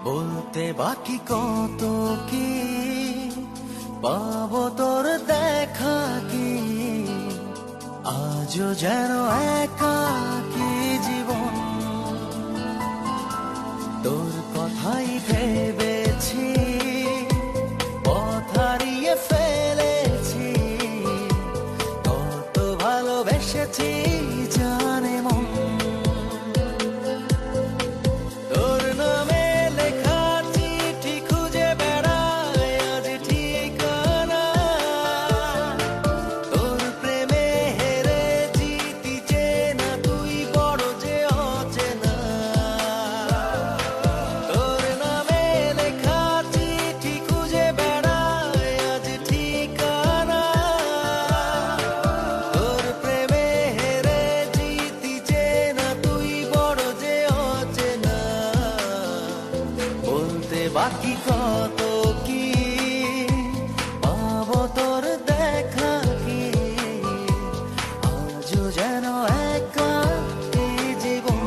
বলতে বাকি কত কি পাবো তোর দেখা কি, আজও যেন একাকী জীবন। তোর কথাই ভেবেছি, পথ হারিয়ে ফেলেছি, কত ভালোবেসেছি জানে মন। তোর নামে লেখা চিঠি খুঁজে বেড়াই আজ ঠিকানা, তোর প্রেমে হেরে জিতি চেনা তুই বড় যে অচেনা। তোর নামে লেখা চিঠি খুঁজে বেড়াই আজ ঠিকানা, তোর প্রেমে হেরে জিতি চেনা তুই বড় যে অচেনা। বলতে বাকি কত কি পাবো তোর দেখা কি, আজও যেন একাকী জীবন।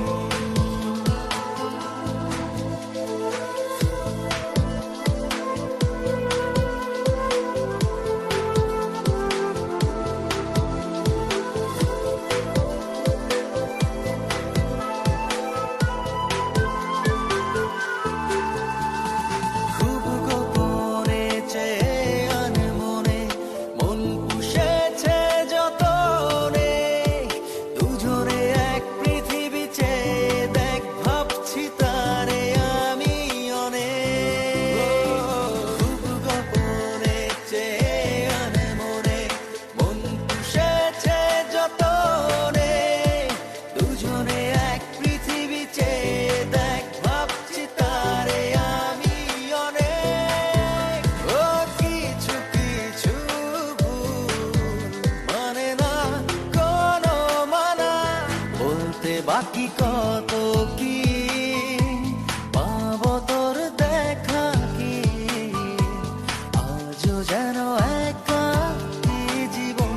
খুব গোপনে চেয়ে আনমনে মন পুষেছে যতনে, দুজনে এক পৃথিবী চেয়ে দেখ ভাবছি তারে আমি অনেক। খুব গোপনে চেয়ে আনমনে মন পুষেছে যতনে, দুজনে এক পৃথিবী চেয়ে দেখ ভাবছি তারে আমি অনেক। ও কিছু কিছু ভুল মানে না কোনো মানা, বলতে বাকি কত কি পাবো তোর দেখা কি, আজও যেন একাকী জীবন।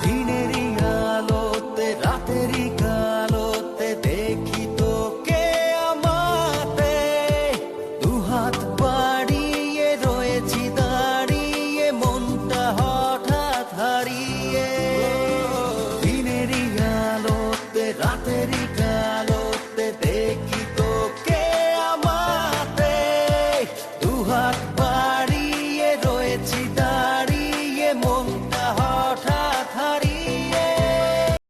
দিনেরই আলোতে রাতেরই কালোতে দেখি তোকে আমাতে, দুহাত বাড়িয়ে রয়েছি দাঁড়িয়ে মনটা হঠাৎ হারিয়ে। দিনেরই আলোতে রাতেরই কালোতে দেখি তোকে আমাতে, দুহাত